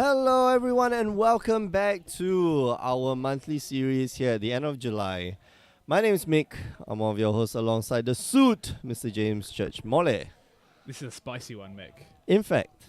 Hello, everyone, and welcome back to our monthly series here at the end of July. My name is Mick. I'm one of your hosts alongside the suit, Mr. James Church Mole. This is a spicy one, Mick. Infect.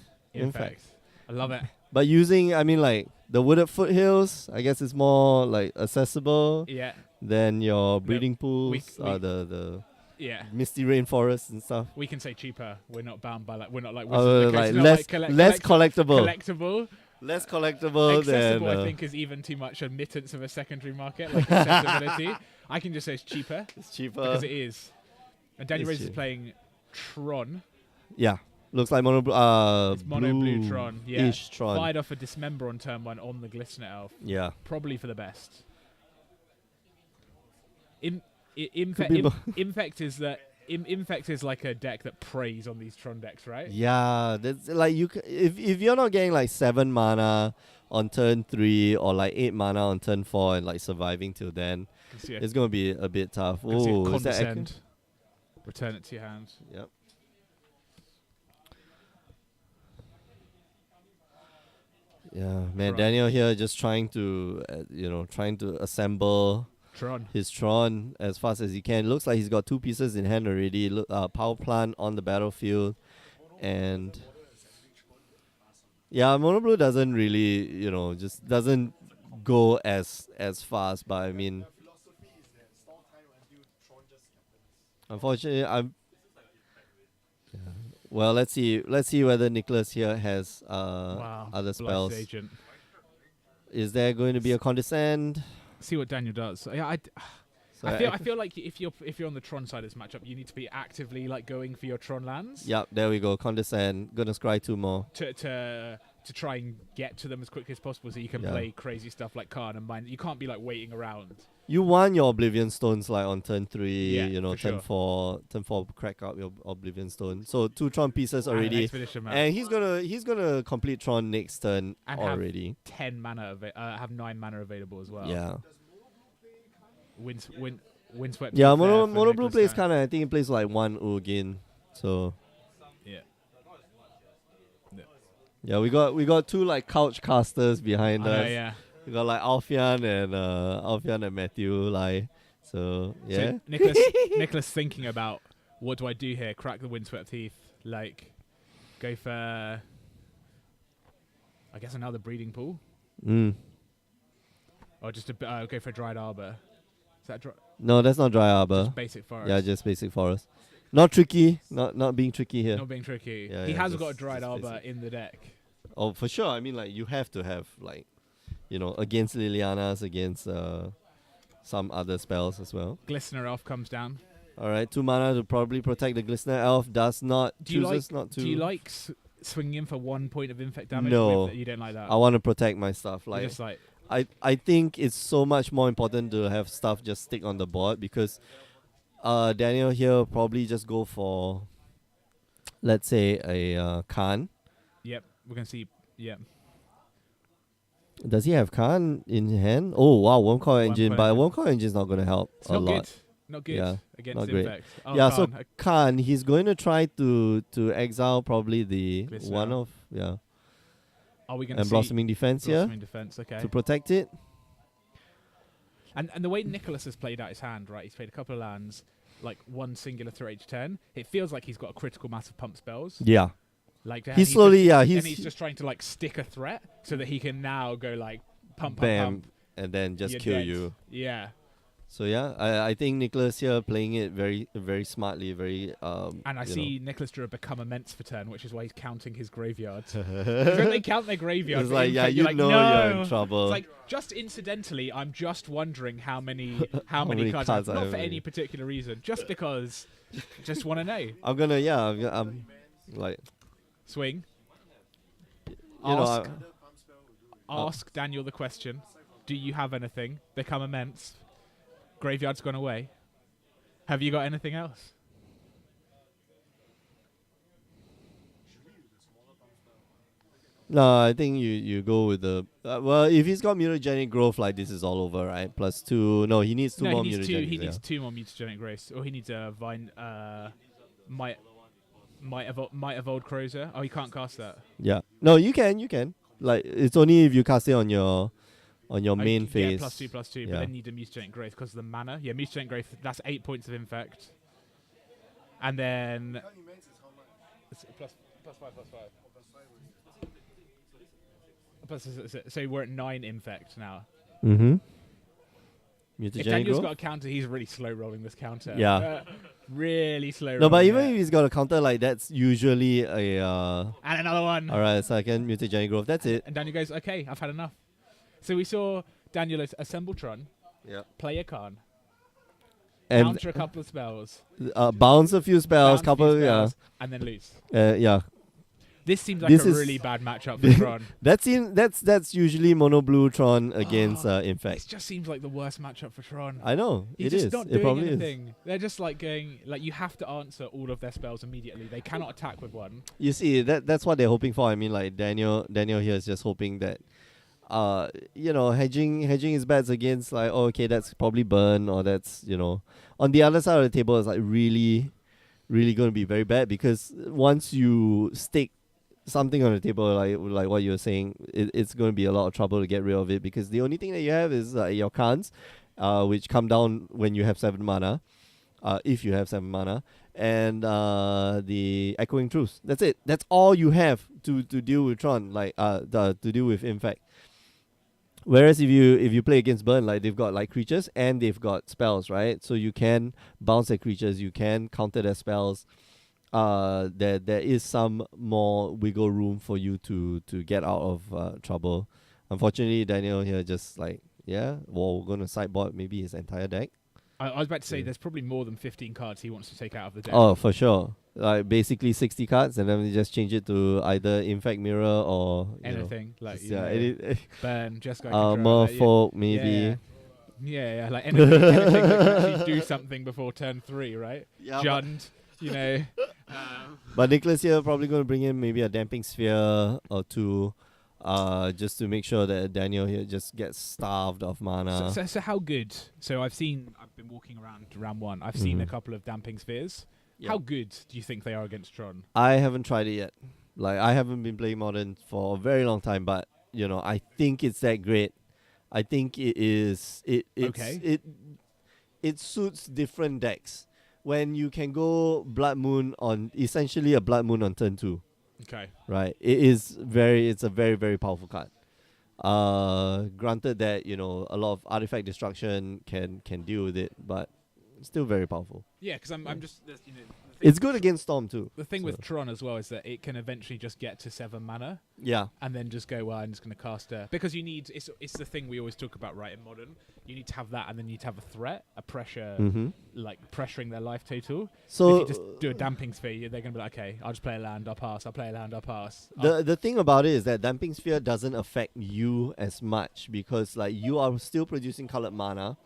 I love it. But using, the wooded foothills, I guess it's more like accessible Yeah. than your breeding pools, we- the Yeah. misty rainforests and stuff. We can say cheaper. We're not bound by we're not like Oh, wizards. like It's not less, less collectible. collectible. Less collectible Accessible, than... I think, is even too much admittance of a secondary market, like accessibility. I can just say it's cheaper it's cheaper. because it is. And Daniel It's Rose is cheap. playing Tron. Yeah. Looks like mono It's mono blue Tron. Yeah. Ish Tron. Fired off a Dismember on turn 1 on the Glistener Elf. Yeah. Probably for the best. Could be Infect is that. Infect is like a deck that preys on these Tron decks, right? Yeah, that's like if you're not getting like 7 mana on turn 3 or like 8 mana on turn 4 and like surviving till then, it's gonna be a bit tough. Oh, is that Condescend. Return it to your hand. Yep. Yeah, man. Tron. Daniel here just trying to assemble Tron. his Tron as fast as he can. Looks like he's got 2 pieces in hand already. Power plant on the battlefield, and yeah, mono blue doesn't really, just doesn't go as fast. But I mean, unfortunately, I'm. Yeah. Well, let's see whether Nicholas here has Wow. other Blast spells. Agent. Is there going to be a condescend? See what Daniel does. Yeah, So I feel like if you're on the Tron side of this matchup, you need to be actively like going for your Tron lands. Yep, there we go. Condescend. Gonna scry 2 more. To try and get to them as quickly as possible, so you can Yeah. play crazy stuff like Khan and mine. You can't be like waiting around. You want your Oblivion Stones like on turn 3, Yeah, for turn sure. 4 crack out your Oblivion Stone. So 2 Tron pieces And an already. Expedition Map. And he's gonna complete Tron next turn And already. 10 mana have 9 mana available as well. Yeah. Windswept. Yeah, Teeth there mono for blue Nicholas plays Tan. kinda, I think it plays like 1 Ugin. So Yeah. yeah, we got 2 like couch casters behind us. Yeah. We got like Alfian and Matthew like, so yeah. So Nicholas thinking about what do I do here? Crack the Windswept Heath, like go for I guess another breeding pool, or just go for a Dried Arbor. Is that No, that's not Dry Arbor. just basic forest? Yeah, just basic forest. Not tricky. Not being tricky here. Not being tricky. Yeah, He yeah, has just- got a Dried just Arbor basic. in the deck. Oh, for sure. I mean, like, you have to have, like, against Lilianas, against some other spells as well. Glistener Elf comes down. All right, 2 mana to probably protect the Glistener Elf. Chooses not to. Do you like swinging in for 1 point of infect damage? No. You don't like that. I want to protect my stuff. You're Like, just like I think it's so much more important to have stuff just stick on the board because Daniel here probably just go for, let's say, a Khan. yep. We're gonna see. Yep. Does he have Khan in hand? Oh wow, Worm Core Engine, Core but Engine. Worm Core Engine is not going to help It's a not lot. good. Not good Yeah, against not great. infect. Oh, Yeah, Khan. so Khan, he's going to try to exile probably the Glistener. one of Are we gonna and see Blossoming Defense Blossoming Defense? Okay. to protect it. And the way Nicholas has played out his hand, right? He's played a couple of lands, like one singular through each turn. It feels like he's got a critical mass of pump spells. Yeah, Like he's slowly and he's he's just trying to like stick a threat so that he can now go like pump, bam, pump. and then just You're kill dead. you. Yeah. So yeah, I think Nicholas here playing it very very smartly, very And I you see Nicholas Drew become immense for turn, which is why he's counting his graveyard. know. When they count their graveyard, It's for like, yeah, infect, you you're like, know no. you're in trouble. It's like just incidentally, I'm just wondering how many many cards, cards I not have for already. any particular reason, just because, just want to know. I'm like, Swing. you know, Ask, ask Daniel the question: do you have anything? Become immense. Graveyard's gone away. Have you got anything else? no, I think you go with the well. If he's got mutagenic growth, like this is all over, right? +2. No, he needs 2 more he needs mutagenic. two. He needs 2 more mutagenic grace, or he needs a vine. Might have old Crozer. Oh, he can't cast that. Yeah. No, you can. Like it's only if you cast it on your main phase. Yeah, +2/+2, but then you need a Mutagenic Growth because of the mana. Yeah, Mutagenic Growth, that's 8 points of Infect. And then... It's +5/+5. So we're at 9 Infect now. Mm-hmm. If Daniel's got a counter, he's really slow rolling this counter. Yeah. Really slow rolling. No, but even if he's got a counter, like that's usually a... And another one. Alright, second Mutagenic Growth. That's it. And Daniel goes, okay, I've had enough. So we saw Daniel assemble Tron, play a Khan, and counter a couple of spells, bounce a few spells, and then lose. Yeah. This seems like a really bad matchup for Tron. That's usually mono blue Tron against Infect. It just seems like the worst matchup for Tron. I know. He's it just is. not It probably doing anything. is. They're just like going like you have to answer all of their spells immediately. They cannot attack with one. You see, that's what they're hoping for. I mean, like Daniel here is just hoping that hedging his bets against like, oh, okay, that's probably burn, or that's, on the other side of the table is like really, really going to be very bad, because once you stake something on the table, like what you were saying, it's going to be a lot of trouble to get rid of it, because the only thing that you have is your Khans, which come down when you have 7 mana, if you have 7 mana, and the Echoing Truths. That's it. That's all you have to deal with Tron, to deal with Infect. Whereas if you play against Burn, like they've got like creatures and they've got spells, right? So you can bounce their creatures, you can counter their spells. There is some more wiggle room for you to get out of trouble. Unfortunately, Daniel here just we're gonna sideboard maybe his entire deck. I was about to say there's probably more than 15 cards he wants to take out of the deck. Oh, for sure. Like basically 60 cards, and then we just change it to either Infect Mirror or anything burn, just Merfolk maybe. Yeah, like anything that can actually do something before turn 3, right? Yeah, Jund, But Nicholas here probably going to bring in maybe a Damping Sphere or 2, just to make sure that Daniel here just gets starved of mana. So how good? So I've been walking around round 1. I've seen a couple of Damping Spheres. Yep. How good do you think they are against Tron? I haven't tried it yet. Like, I haven't been playing Modern for a very long time, but I think it's that great. I think it is. It suits different decks. When you can go Blood Moon on essentially a Blood Moon on turn 2. Okay. Right. It's a very, very powerful card. Granted that, a lot of artifact destruction can deal with it, but still very powerful. Yeah, because I'm just it's good against Storm too. The thing with Tron as well is that it can eventually just get to 7 mana. Yeah. And then just go, well, I'm just going to cast a... Because you need... It's the thing we always talk about, right, in Modern. You need to have that, and then you need to have a threat, a pressure, like pressuring their life total. So if you just do a Damping Sphere, they're going to be like, okay, I'll just play a land, I'll pass. I'll play a land, I'll pass. The thing about it is that Damping Sphere doesn't affect you as much, because like you are still producing colored mana.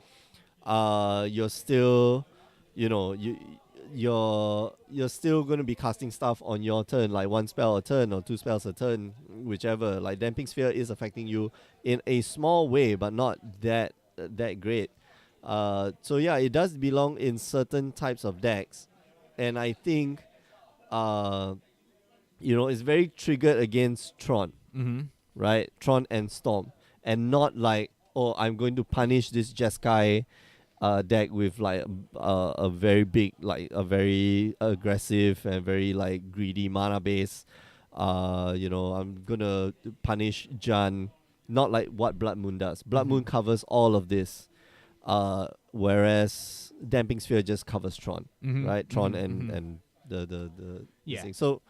You're still... you're still going to be casting stuff on your turn, like 1 spell a turn or 2 spells a turn, whichever. Like Damping Sphere is affecting you in a small way, but not that great. So yeah, it does belong in certain types of decks, and I think it's very triggered against Tron, right? Tron and Storm, and not like, oh, I'm going to punish this Jeskai deck with like a very big, like a very aggressive and very like greedy mana base. I'm gonna punish Jan, not like what Blood Moon does. Blood Moon covers all of this, whereas Damping Sphere just covers Tron, right? Tron and the thing. So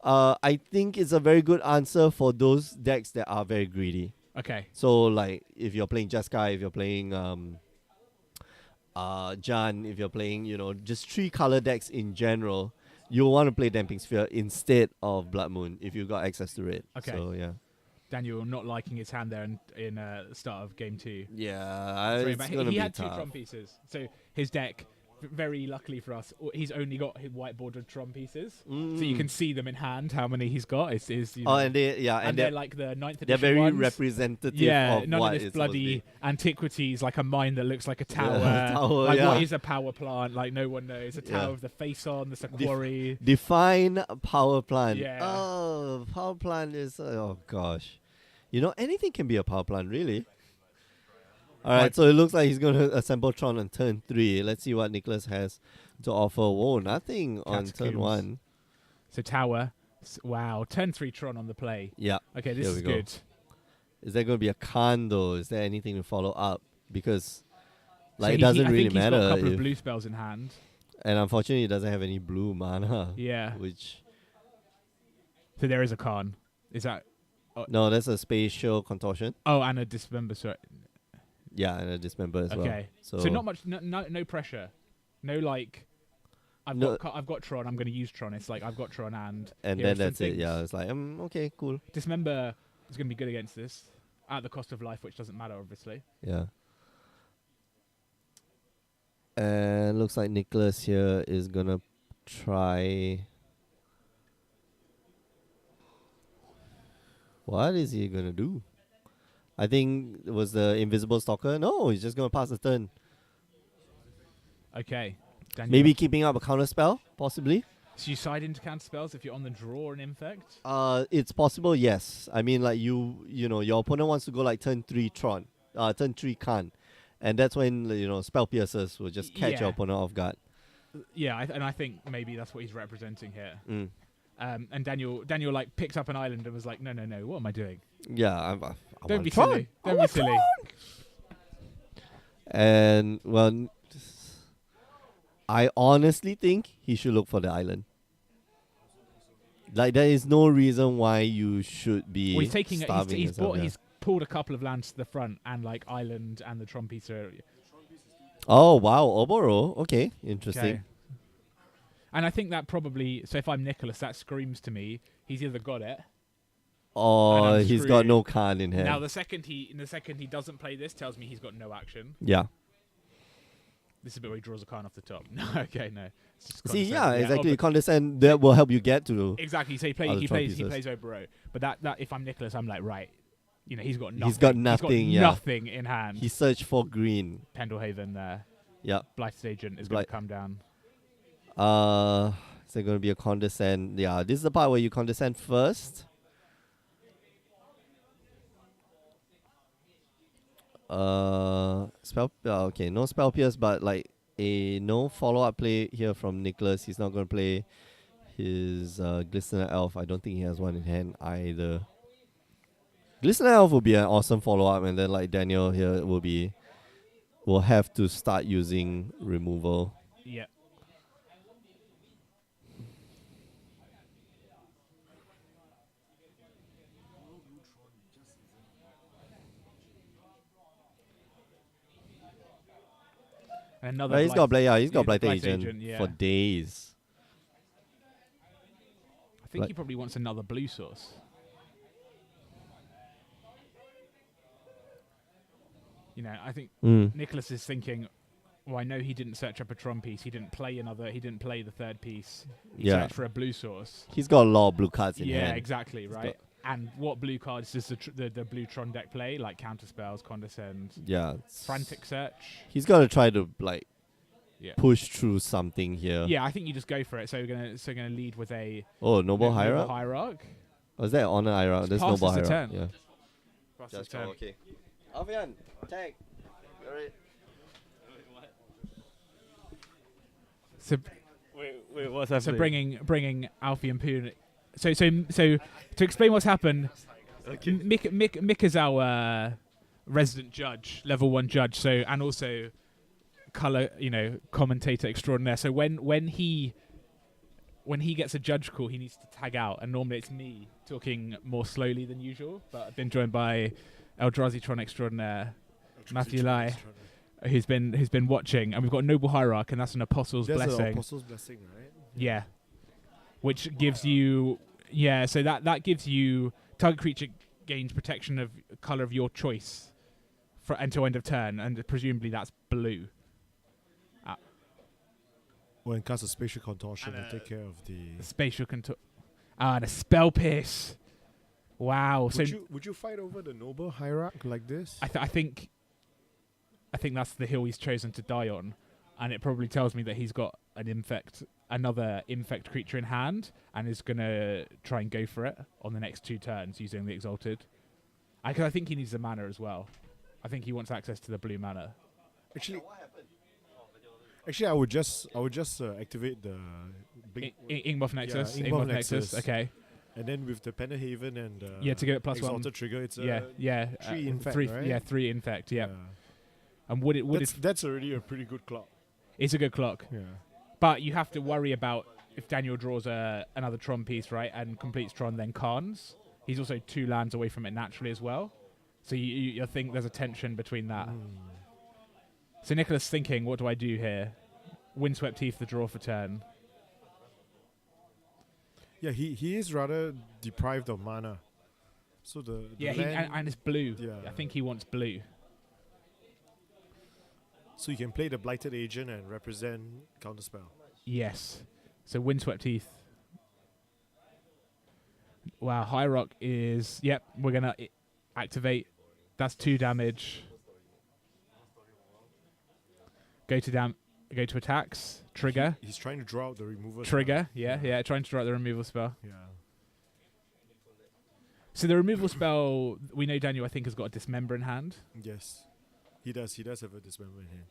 I think it's a very good answer for those decks that are very greedy. Okay. So like if you're playing Jeskai, if you're playing Jan, if you're playing, just 3 color decks in general, you'll want to play Damping Sphere instead of Blood Moon if you've got access to it. Okay. So, yeah. Daniel not liking his hand there in the start of game 2. Yeah, it's going to be he had tough. 2 Tron pieces. So his deck, very luckily for us, he's only got his white bordered Tron pieces. So you can see them in hand, how many he's got. And they're like the 9th edition they're very ones. representative of none what of this it's bloody antiquities, like a mine that looks like a tower. What is a power plant? Like no one knows. A tower with the face on, there's a quarry. Define power plant. Yeah. Oh, power plant is... Oh, gosh. anything can be a power plant, really. All right, so it looks like he's going to assemble Tron on turn 3. Let's see what Nicholas has to offer. Whoa, nothing on turn 1. So tower. Wow, turn 3 Tron on the play. Yeah. Okay, this is good. Is there going to be a Khan, though? Is there anything to follow up? Because So it doesn't really matter. He's got a couple of blue spells in hand. And unfortunately, he doesn't have any blue mana. Yeah. Which... So there is a Khan. Is that... No, that's a spatial contortion. Oh, and a dismember. Sorry. Yeah, and a dismember as well. Okay. So not much... No pressure. No, like... I've got Tron. I'm going to use Tron. It's like I've got Tron and then that's it. Yeah, it's like okay, cool. Dismember is going to be good against this at the cost of life, which doesn't matter, obviously. Yeah. And looks like Nicholas here is gonna try. What is he gonna do? I think it was the invisible stalker. No, he's just gonna pass the turn. Okay. Daniel. Maybe keeping up a counter spell, possibly. So you side into counter spells if you're on the draw and infect? It's possible, yes. I mean, like your opponent wants to go like turn 3 Tron, turn 3 Khan, and that's when spell piercers will just catch your opponent off guard. Yeah, and I think maybe that's what he's representing here. Mm. And Daniel like picked up an island and was like, no, what am I doing? Yeah, don't be silly. Don't be silly. And well, I honestly think he should look for the island. Like there is no reason why you should be. Well, he's taking starving he's pulled a couple of lands to the front and like island and the Tron piece are. Oh wow, Oboro. Okay, interesting. Okay. And I think that probably, so if I'm Nicholas, that screams to me he's either got it, or he's got no card in hand. Now the second he doesn't play this, tells me he's got no action. Yeah. This is a bit where he draws a card off the top. No, okay, no. See, yeah, exactly. Condescend, that will help you get to. Exactly. So he plays Oboro. But that if I'm Nicholas, I'm like, right, he's got nothing. He's got nothing. He's got nothing in hand. He searched for green. Pendlehaven there. Yeah. Blighted Agent is going to come down. Is there going to be a condescend? Yeah, this is the part where you condescend first. Okay, no spell pierce, but like no follow-up play here from Nicholas. He's not going to play his Glistener Elf. I don't think he has one in hand either. Glistener Elf will be an awesome follow-up, and then like Daniel here will have to start using removal. Yeah. Another he's got Blight Agent for days. I think he probably wants another blue source. I think Nicholas is thinking, well, I know he didn't search up a Tron piece. He didn't play the third piece. He searched for a blue source. He's got a lot of blue cards in hand. Yeah, exactly, right? And what blue cards does the blue Tron deck play? Like counter spells, condescend. Yeah. Frantic search. He's got to try to push through something here. Yeah, I think you just go for it. So we're gonna lead with a Noble Hierarch. Noble Hierarch. Was that Honor Hierarch? There's Noble Hierarch. Turn. Yeah. Just turn. Okay. Alfian, tag. Alright. So wait, what's happening? So bringing Alfie and Poon. So to explain what's happened, okay. Mick is our resident judge, level 1 judge. So and also color, commentator extraordinaire. So when he gets a judge call, he needs to tag out, and normally it's me talking more slowly than usual. But I've been joined by Eldrazi Tron extraordinaire, Matthew Lai, who's been watching, and we've got Noble Hierarch, and that's an Apostle's Blessing. An Apostle's Blessing, right? Yeah, which gives you so that gives you target creature gains protection of color of your choice for until end of turn, and presumably that's blue. When cast a spatial contortion and take care of the spatial contortion. And a spell pierce. Wow. Would you fight over the Noble Hierarch like this? I think that's the hill he's chosen to die on, and it probably tells me that he's got another infect creature in hand, and is gonna try and go for it on the next 2 turns using the Exalted. I think he needs the mana as well. I think he wants access to the blue mana. Actually, I would just activate the Inkmoth Nexus. Yeah, Inkmoth Inkmoth Nexus. Okay. and then with the Penderhaven and To give it +1. Exalted Trigger, it's Yeah. 3 Infect, three, right? Yeah, 3 Infect. Yeah. And would it? That's already a pretty good clock. It's a good clock. Yeah. But you have to worry about if Daniel draws another Tron piece, right, and completes Tron, then Khans. He's also 2 lands away from it naturally as well. So you think there's a tension between that. So Nicholas thinking, what do I do here? Windswept Heath, the draw for turn. Yeah, he is rather deprived of mana. So the land, and it's blue. Yeah. I think he wants blue. so you can play the Blighted Agent and represent Counterspell. Yes. So Windswept Heath. Wow, High Rock is... Yep, we're going to activate. That's 2 damage. Go to attacks. Trigger. He's trying to draw out the removal. Trigger. spell. Yeah. Trying to draw out the removal spell. Yeah. So the removal spell, we know Daniel, I think, has got a Dismember in hand. Yes. He does have a Dismember in hand.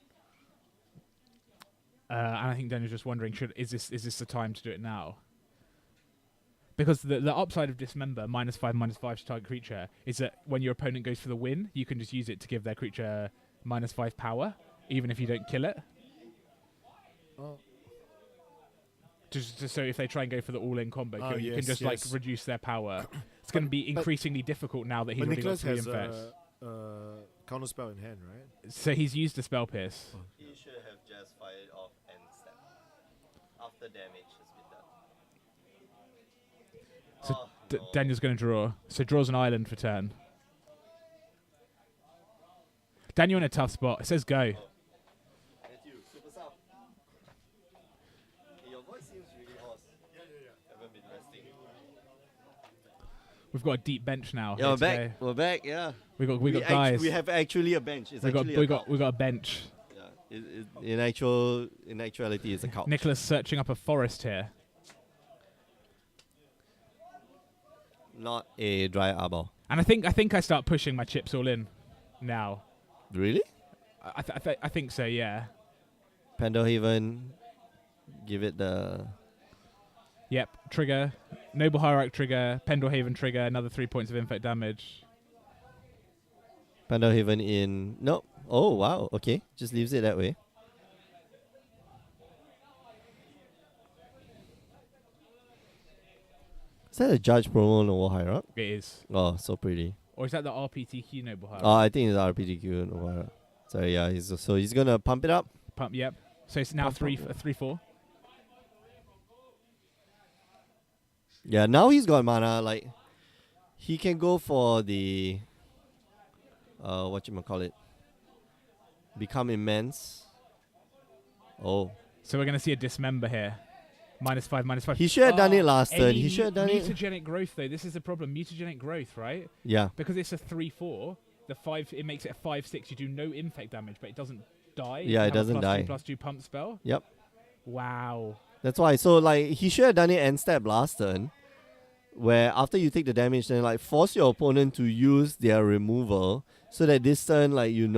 And I think Daniel's just wondering, is this the time to do it now? Because the upside of Dismember, -5/-5 to target creature, is that when your opponent goes for the win, you can just use it to give their creature -5 power, even if you don't kill it. Oh. Just so if they try and go for the all-in combo kill, you can yes, just like reduce their power. It's going to be increasingly difficult now that he's But already got Nicholas 3 has infects. Counterspell in hand, right? So he's used the Spell Pierce. He should have just fired off end step after damage has been done. So Daniel's going to draw. So draws an island for turn. Daniel in a tough spot. It says go. Matthew, super sub. Your voice seems really hoarse. Yeah. Haven't been resting. We've got a deep bench now. Yeah, here we're back. today. We're back. Yeah. We got guys. We have actually a bench. It's we got actually a couch. we got a bench. Yeah. In actuality, it's a couch. Nicholas searching up a forest here. Not a dry arbor. And I think I start pushing my chips all in now. Really? I think so. Yeah. Penderhaven. Give it the. Yep. Trigger. Noble Hierarch trigger. Penderhaven trigger. Another 3 points of infect damage. Penderhaven in. No. Oh wow. Okay. Just leaves it that way. Is that a Judge promo Noble Hierarch? It is. Oh, so pretty. Or is that the RPTQ Noble Hierarch? Oh, I think it's RPTQ Noble Hierarch. So yeah, he's gonna pump it up. Pump. Yep. So it's now Pump, 3/4. Yeah, now he's got mana. Like, he can go for the whatchamacallit, become immense. Oh, So we're gonna see a Dismember here. -5/-5. he should have done it last turn. Any He should have done it. Mutagenic growth though. This is the problem. Mutagenic growth, right? Yeah. Because it's a 3/4. The 5 it makes it a 5/6. You do no infect damage, but it doesn't die. Yeah, You it have a doesn't die. +2/+2 pump spell. Yep. Wow. That's why. So like, he should have done it end step last turn, where after you take the damage, then like force your opponent to use their removal, so that this turn, like they're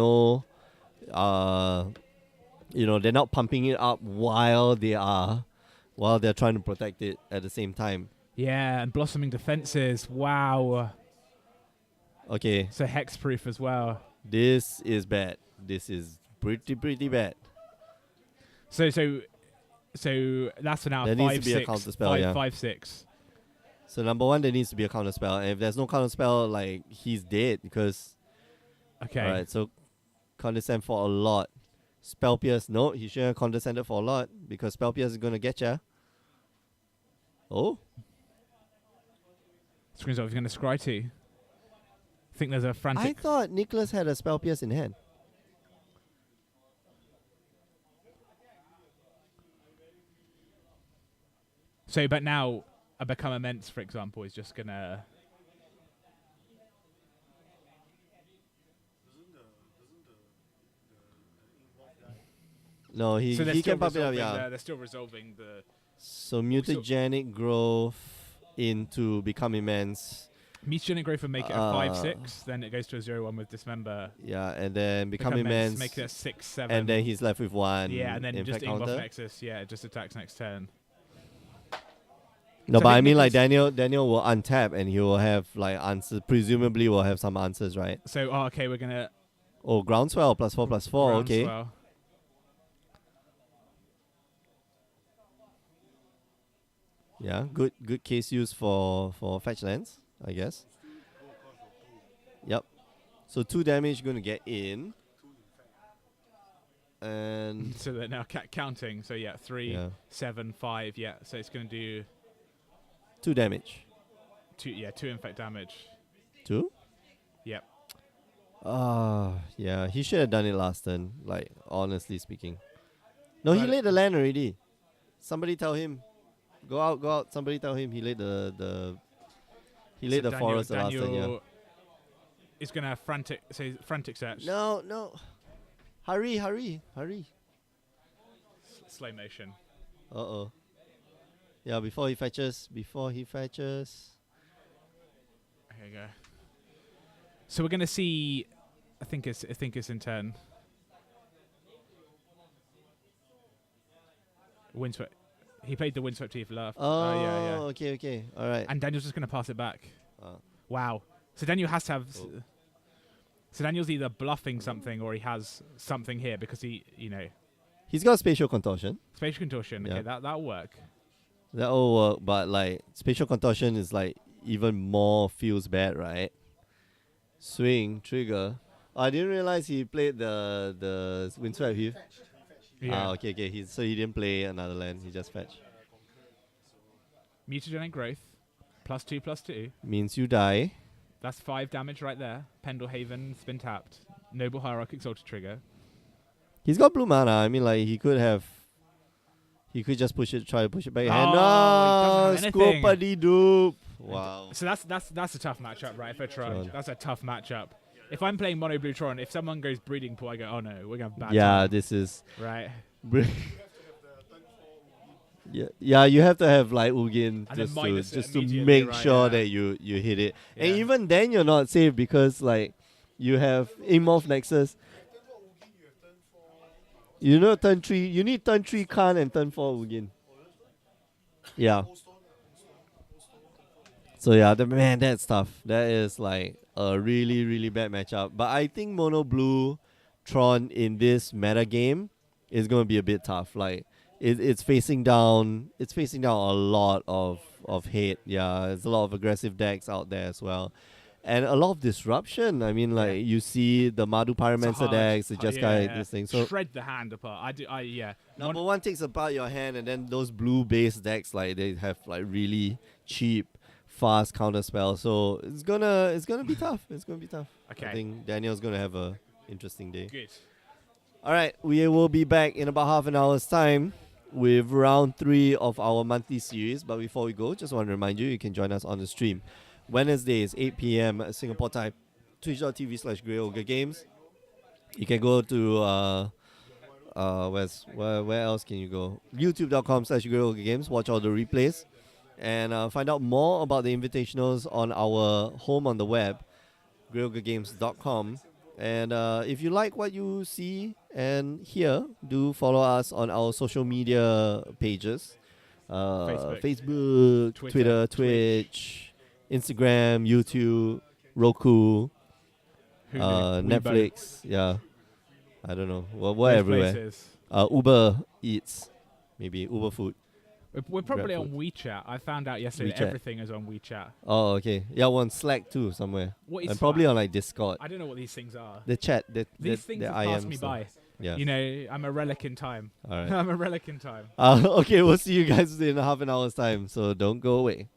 not pumping it up while they're trying to protect it at the same time. Yeah, and blossoming defenses. Wow. Okay, So hexproof as well. this is bad. This is pretty bad. So that's for now. There needs to be a 5/6. counter spell, 5, yeah. 5/6. So number one, there needs to be a counter spell, and if there's no counter spell, like, he's dead because. Okay. Alright, so condescend for a lot. Spell Pierce, no, he shouldn't have condescended for a lot because Spell Pierce is gonna get ya. Oh, Screens off. He's going to scry to. I think there's a I frantic. thought Nicholas had a Spell Pierce in hand. So, but now a Become Immense, for example, is just going to. No, he So they're can still pump it up, resolving yeah. they're still resolving the. So mutagenic growth into become immense. Mutagen growth would make it a 5/6. Then it goes to a 0/1 with Dismember. Yeah, and then become immense. Make it a 6/7. And then he's left with 1. Yeah, and then Infect just counter. Ingolf Nexus. Yeah, it just attacks next turn. No, So but I I think mean, like Nicholas- Daniel will untap and he will have like answers. Presumably, will have some answers, right? So okay, we're gonna Oh, groundswell +4/+4. Okay. Groundswell. Yeah, good case use for fetch lands, I guess. Yep. So 2 damage going to get in. And So they're now counting. So yeah, 3, yeah, 7, 5. Yeah, so it's gonna do 2 damage. 2. Yeah, 2 infect damage. 2? Yep. Yeah, he should have done it last turn, like honestly speaking. No, he But- laid the land already. Somebody tell him. Go out. Somebody tell him he laid the he laid So the forest the last turn, yeah. Daniel is gonna frantic search. No. Hurry. Slow motion. Uh-oh. Yeah, before he fetches. Here you go. So we're gonna see. I think it's in turn. Windswept. He played the Windswept Teeth left. Oh, Yeah. okay. All right. And Daniel's just gonna pass it back. Uh, Wow. So Daniel has to have. Oh. So Daniel's either bluffing something or he has something here because he, he's got spatial contortion. spatial contortion. Yeah. Okay, that'll work. That'll work, but like spatial contortion is like even more feels bad, right? Swing, trigger. Oh, I didn't realize he played the Windswept Heath. Yeah. Okay. So he didn't play another land. He just fetched. Mutagenic growth. +2/+2. Means you die. That's 5 damage right there. Pendlehaven's been tapped. Noble Hierarch Exalted trigger. He's got blue mana. I mean, like he could just try to push it back. Oh, No, he doesn't have anything. Scoopity doop. Wow. So that's a tough matchup, right? For Tron. Tron. That's a tough matchup. If I'm playing Mono Blue Tron, if someone goes Breeding Pool, I go, oh no, we're gonna have bad Yeah, time. this is. Right. Yeah, you have to have like Ugin And then just minus it to immediately, make right, sure yeah. that you hit it. And Yeah. even then you're not safe because like you have Imorph Nexus. You know turn 3, you need turn 3 Khan and turn 4 Ugin. Yeah. So yeah, that's tough. That is like a really, really bad matchup. But I think Mono Blue Tron in this meta game is gonna be a bit tough. Like it's facing down a lot of hate. Yeah, there's a lot of aggressive decks out there as well. And a lot of disruption. I mean, like you see the Madhu Pyromancer decks, the Jeskai, this thing. So shred the hand apart. Yeah. number one takes apart your hand, and then those blue-based decks, like they have like really cheap, fast counter spells. So it's gonna be tough. It's gonna be tough. Okay. I think Daniel's gonna have a interesting day. Good. All right, we will be back in about half an hour's time with round 3 of our monthly series. But before we go, just want to remind you, you can join us on the stream Wednesdays, 8 p.m. Singapore time, twitch.tv/GreatOgreGames. You can go to where else can you go? YouTube.com/GreatOgreGames. Watch all the replays and find out more about the invitationals on our home on the web, GreatOgreGames.com. And if you like what you see and hear, do follow us on our social media pages. Facebook, Twitter, Twitch, Instagram, YouTube, Roku, Netflix. Yeah, I don't know. Well, we're Those everywhere. places. Uber Eats, maybe Uber Food. We're probably Grab on WeChat. I found out yesterday WeChat. that everything is on WeChat. Oh, okay. Yeah, we're on Slack too somewhere. What is And probably Slack? on like Discord. I don't know what these things are. The chat, These things the have IM passed me stuff. by. Yeah. You know, I'm a relic in time. All right. I'm a relic in time. Okay, we'll see you guys in half an hour's time. So don't go away.